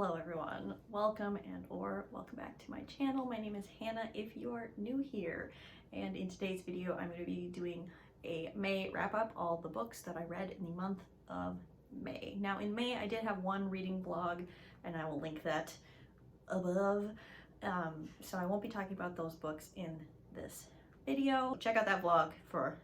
Hello everyone, welcome welcome back to my channel. My name is Hannah if you are new here, and in today's video I'm going to be doing a May wrap-up, all the books that I read in the month of May. Now in May I did have one reading vlog and I will link that above, so I won't be talking about those books in this video. Check out that vlog for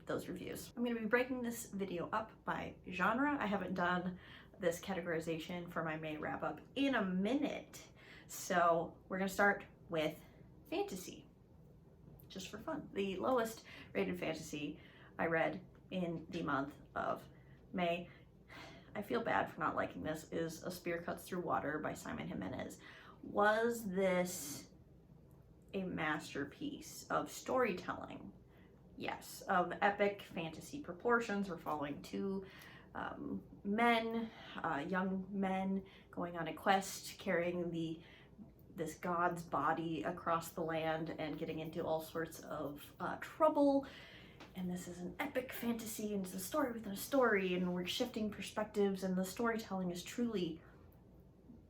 those reviews. I'm going to be breaking this video up by genre. I haven't done this categorization for my May wrap-up in a minute, so we're going to start with fantasy, just for fun. The lowest rated fantasy I read in the month of May, I feel bad for not liking this, is A Spear Cuts Through Water by Simon Jimenez. Was this a masterpiece of storytelling? Yes, of epic fantasy proportions. We're following two young men going on a quest, carrying this god's body across the land and getting into all sorts of trouble. And this is an epic fantasy, and it's a story within a story, and we're shifting perspectives, and the storytelling is truly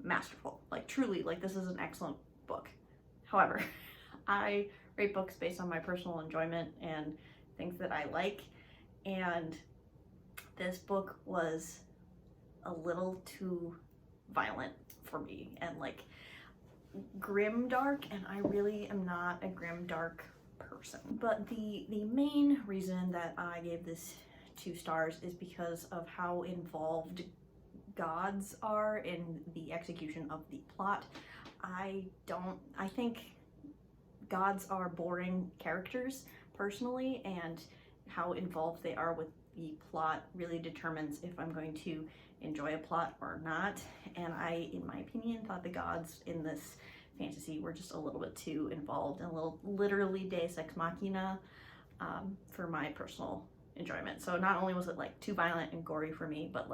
masterful. Truly, this is an excellent book. However, I rate books based on my personal enjoyment and things that I like, and this book was a little too violent for me and grim dark, and I really am not a grim dark person. But the main reason that I gave this 2 stars is because of how involved gods are in the execution of the plot. I think gods are boring characters personally, and how involved they are with the plot really determines if I'm going to enjoy a plot or not. And I, in my opinion, thought the gods in this fantasy were just a little bit too involved and a little literally deus ex machina for my personal enjoyment. So not only was it too violent and gory for me, but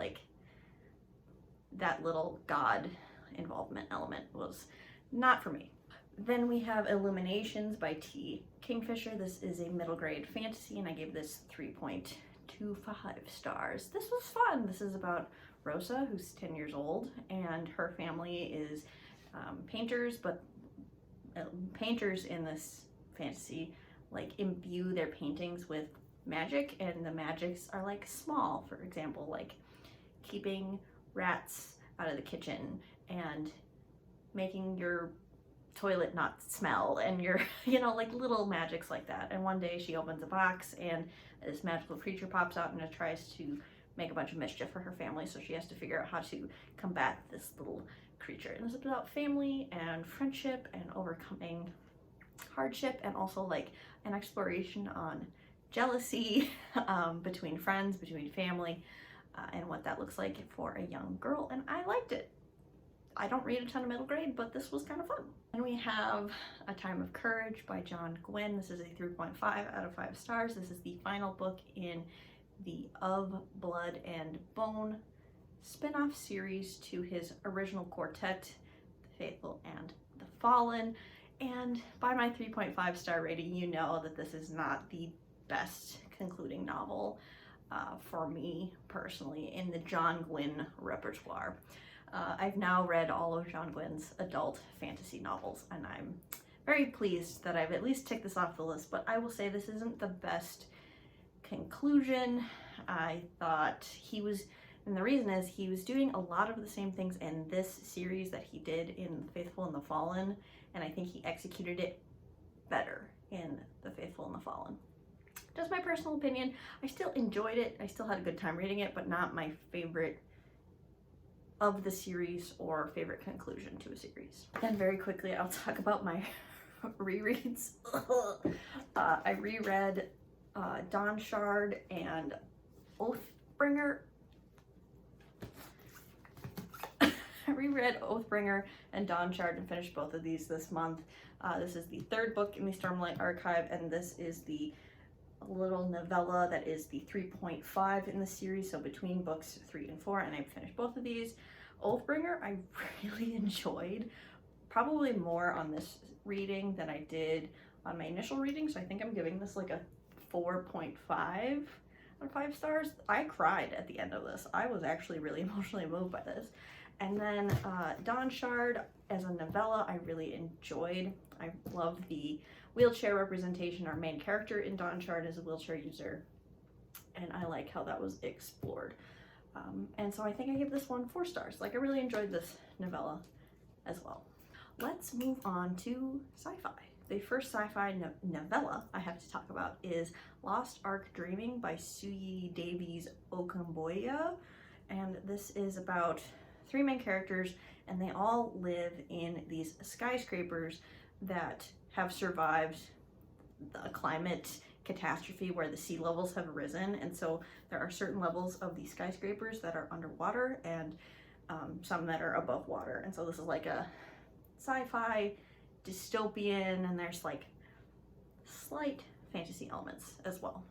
that little god involvement element was not for me. Then we have Illuminations by T. Kingfisher. This is a middle grade fantasy, and I gave this 3.25 stars. This was fun. This is about Rosa, who's 10 years old, and her family is painters, but painters in this fantasy imbue their paintings with magic, and the magics are small. For example, keeping rats out of the kitchen and making your toilet not smell, and your little magics like that. And one day she opens a box and this magical creature pops out and it tries to make a bunch of mischief for her family, so she has to figure out how to combat this little creature. And it's about family and friendship and overcoming hardship, and also an exploration on jealousy between friends, between family, and what that looks like for a young girl. And I liked it. I don't read a ton of middle grade, but this was kind of fun. And we have A Time of Courage by John Gwynne. This is a 3.5 out of 5 stars. This is the final book in the Of Blood and Bone spin-off series to his original quartet, The Faithful and the Fallen. And by my 3.5 star rating, you know that this is not the best concluding novel for me personally in the John Gwynne repertoire. I've now read all of John Gwynne's adult fantasy novels, and I'm very pleased that I've at least ticked this off the list, but I will say this isn't the best conclusion. I thought he was, and the reason is he was doing a lot of the same things in this series that he did in The Faithful and the Fallen, and I think he executed it better in The Faithful and the Fallen. Just my personal opinion. I still enjoyed it. I still had a good time reading it, but not my favorite of the series or favorite conclusion to a series. Then very quickly, I'll talk about my rereads. I reread Dawn Shard and Oathbringer. I reread Oathbringer and Dawn Shard and finished both of these this month. This is the 3rd book in the Stormlight Archive, and this is the little novella that is the 3.5 in the series, so between books 3 and 4, and I finished both of these. Oathbringer I really enjoyed, probably more on this reading than I did on my initial reading, so I think I'm giving this a 4.5 out of 5 stars. I cried at the end of this. I was actually really emotionally moved by this, And then Dawn Shard as a novella I really enjoyed. I love the wheelchair representation. Our main character in Dawn Shard is a wheelchair user, and I like how that was explored. And so I think I give this one 4 stars. Like, I really enjoyed this novella as well. Let's move on to sci-fi. The first sci-fi novella I have to talk about is Lost Ark Dreaming by Suyi Davies Okunboya. And this is about 3 main characters, and they all live in these skyscrapers that have survived the climate catastrophe where the sea levels have risen. And so there are certain levels of these skyscrapers that are underwater, and some that are above water. And so this is like a sci-fi dystopian, and there's like slight fantasy elements as well.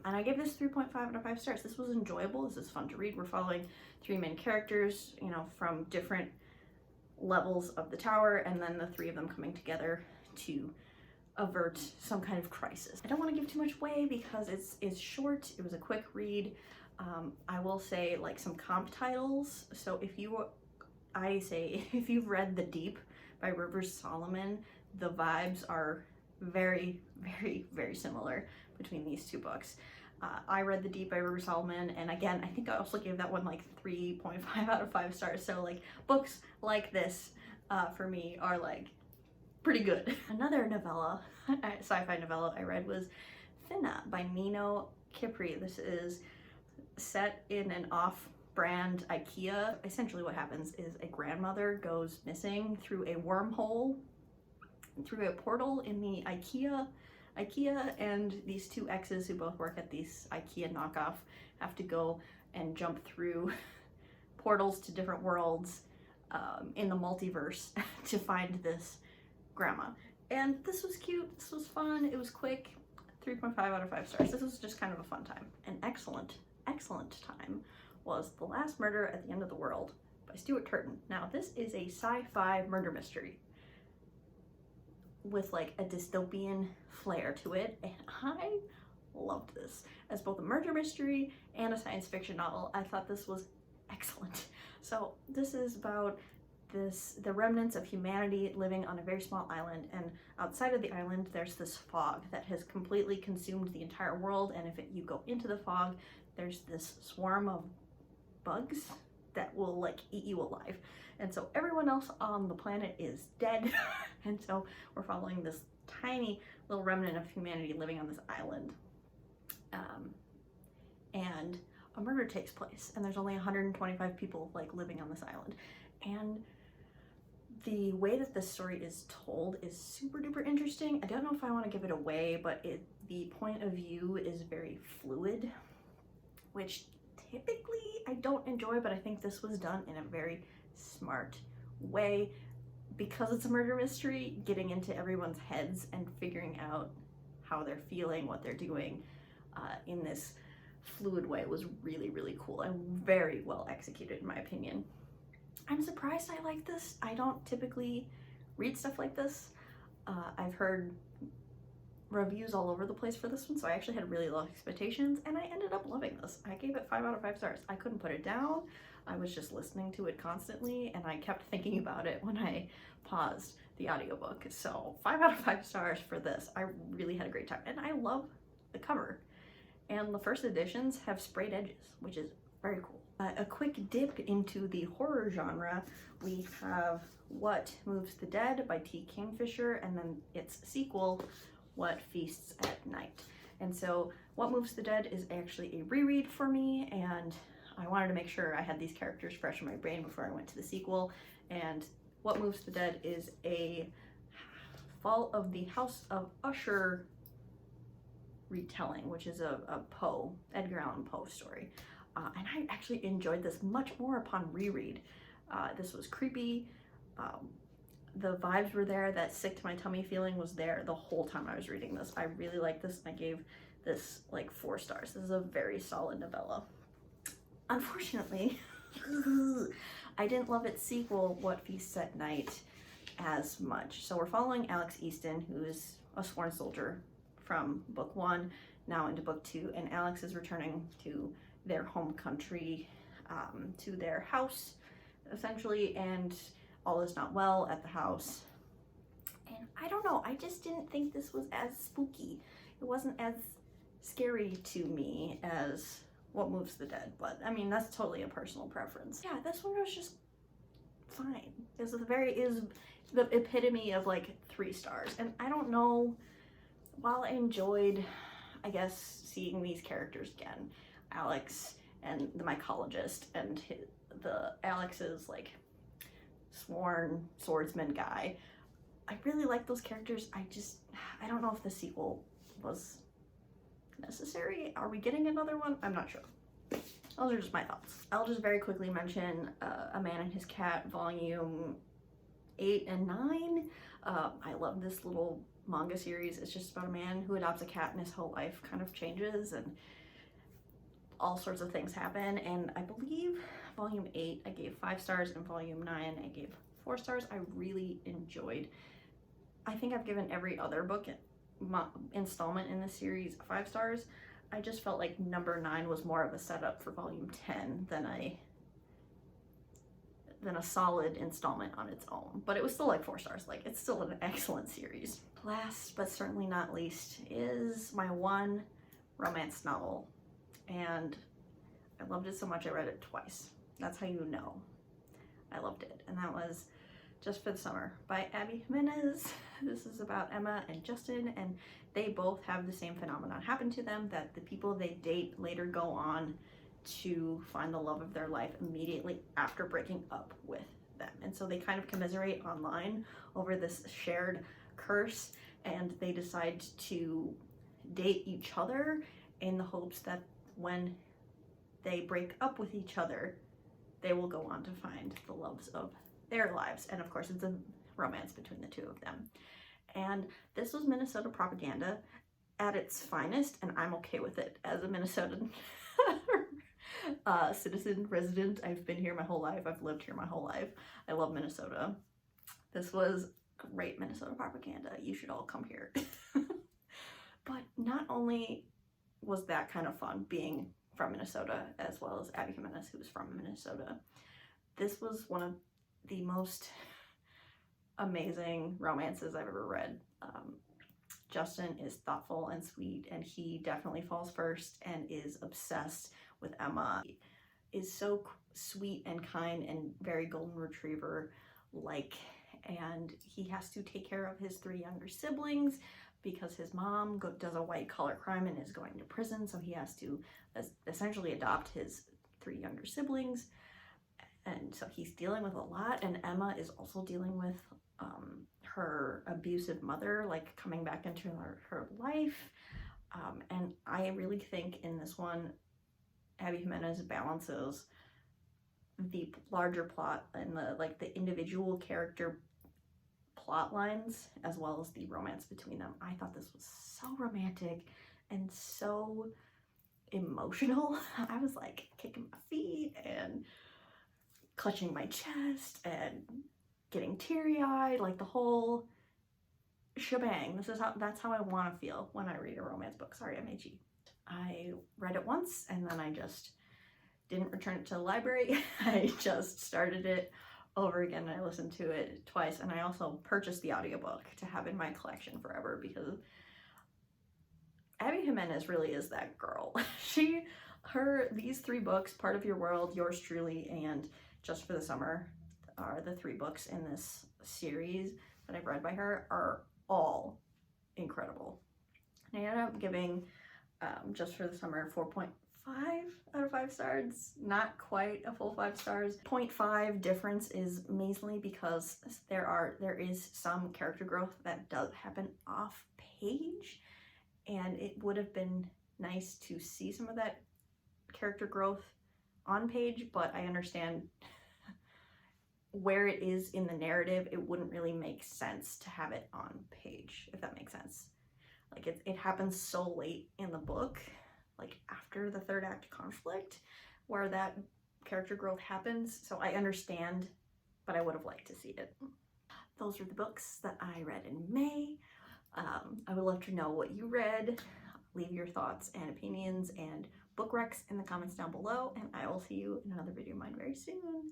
And I gave this 3.5 out of 5 stars. This was enjoyable. This is fun to read. We're following 3 main characters, you know, from different levels of the tower, and then the 3 of them coming together to avert some kind of crisis. I don't want to give too much away because it's short. It was a quick read. I will say, like, some comp titles. So if you've read The Deep by Rivers Solomon, the vibes are very, very, very similar between these 2 books. I read The Deep by Rivers Solomon, and again, I think I also gave that one like 3.5 out of 5 stars. So like, books like this for me are like pretty good. Another novella, sci-fi novella I read was Finna by Nino Kipri. This is set in an off-brand IKEA. Essentially what happens is a grandmother goes missing through a wormhole, through a portal in the IKEA, and these 2 exes who both work at these IKEA knockoff have to go and jump through portals to different worlds in the multiverse to find this grandma. And this was cute, this was fun, it was quick. 3.5 out of 5 stars. This was just kind of a fun time. An excellent time was The Last Murder at the End of the World by Stuart Turton. Now, this is a sci-fi murder mystery with like a dystopian flair to it, and I loved this. As both a murder mystery and a science fiction novel, I thought this was excellent. So this is about the remnants of humanity living on a very small island, and outside of the island there's this fog that has completely consumed the entire world, and if you go into the fog, there's this swarm of bugs that will like eat you alive. And so everyone else on the planet is dead. And so we're following this tiny little remnant of humanity living on this island. And a murder takes place, and there's only 125 people like living on this island. And the way that this story is told is super duper interesting. I don't know if I want to give it away, but the point of view is very fluid, which typically I don't enjoy, but I think this was done in a very smart way. Because it's a murder mystery, getting into everyone's heads and figuring out how they're feeling, what they're doing in this fluid way was really, really cool and very well executed in my opinion. I'm surprised I like this. I don't typically read stuff like this. I've heard reviews all over the place for this one, so I actually had really low expectations, and I ended up loving this. I gave it 5 out of 5 stars. I couldn't put it down. I was just listening to it constantly, and I kept thinking about it when I paused the audiobook. So 5 out of 5 stars for this. I really had a great time, and I love the cover. And the first editions have sprayed edges, which is very cool. A quick dip into the horror genre, we have What Moves the Dead by T. Kingfisher, and then its sequel, What Feasts at Night. And so What Moves the Dead is actually a reread for me, and I wanted to make sure I had these characters fresh in my brain before I went to the sequel. And What Moves the Dead is a Fall of the House of Usher retelling, which is a Poe, Edgar Allan Poe story. And I actually enjoyed this much more upon reread. This was creepy. The vibes were there. That sick to my tummy feeling was there the whole time I was reading this. I really liked this, and I gave this like 4 stars. This is a very solid novella. Unfortunately, I didn't love its sequel, What Feasts at Night, as much. So we're following Alex Easton, who is a sworn soldier from book 1 now into book 2, and Alex is returning to their home country, to their house essentially, and all is not well at the house. And I don't know, I just didn't think this was as spooky. It wasn't as scary to me as What Moves the Dead, but I mean, that's totally a personal preference. Yeah, this one was just fine. It was the epitome of like 3 stars. And I don't know, while I enjoyed, I guess, seeing these characters again, Alex and the mycologist and Alex's like sworn swordsman guy, I really like those characters. I don't know if the sequel was necessary. Are we getting another one? I'm not sure. Those are just my thoughts. I'll just very quickly mention A Man and His Cat, volume 8 and 9. I love this little manga series. It's just about a man who adopts a cat and his whole life kind of changes and all sorts of things happen. And I believe volume 8 I gave 5 stars and volume 9 I gave 4 stars. I really enjoyed. I think I've given every other book installment in this series 5 stars. I just felt like number 9 was more of a setup for volume 10 than a solid installment on its own, but it was still like 4 stars. Like, it's still an excellent series. Last but certainly not least is my one romance novel, and I loved it so much I read it twice. That's how you know I loved it, and that was Just for the Summer by Abby Jimenez. This is about Emma and Justin, and they both have the same phenomenon happen to them, that the people they date later go on to find the love of their life immediately after breaking up with them. And so they kind of commiserate online over this shared curse, and they decide to date each other in the hopes that when they break up with each other, they will go on to find the loves of their lives. And of course, it's a romance between the 2 of them. And this was Minnesota propaganda at its finest, and I'm okay with it as a Minnesotan citizen, resident. I've been here my whole life. I've lived here my whole life. I love Minnesota. This was great Minnesota propaganda. You should all come here. But not only was that kind of fun being from Minnesota, as well as Abby Jimenez, who was from Minnesota, this was one of the most amazing romances I've ever read. Justin is thoughtful and sweet, and he definitely falls first and is obsessed with Emma. He is so sweet and kind and very golden retriever like, and he has to take care of his 3 younger siblings because his mom does a white collar crime and is going to prison, so he has to essentially adopt his 3 younger siblings. And so he's dealing with a lot, and Emma is also dealing with her abusive mother, like, coming back into her life. And I really think in this one, Abby Jimenez balances the larger plot and the individual character plot lines as well as the romance between them. I thought this was so romantic and so emotional. I was like kicking my feet and clutching my chest and getting teary-eyed, like the whole shebang. That's how I want to feel when I read a romance book. Sorry, MAG. I read it once and then I just didn't return it to the library. I just started it over again and I listened to it twice, and I also purchased the audiobook to have in my collection forever because Abby Jimenez really is that girl. These 3 books, Part of Your World, Yours Truly, and Just for the Summer, are the 3 books in this series that I've read by her, are all incredible. And I ended up giving Just for the Summer 4.5 out of 5 stars. Not quite a full 5 stars. 0.5 difference is mainly because there is some character growth that does happen off page, and it would have been nice to see some of that character growth on page, but I understand where it is in the narrative, it wouldn't really make sense to have it on page, if that makes sense. Like, it happens so late in the book, like after the 3rd act conflict, where that character growth happens. So I understand, but I would have liked to see it. Those are the books that I read in May. I would love to know what you read. Leave your thoughts and opinions and book recs in the comments down below, and I will see you in another video of mine very soon.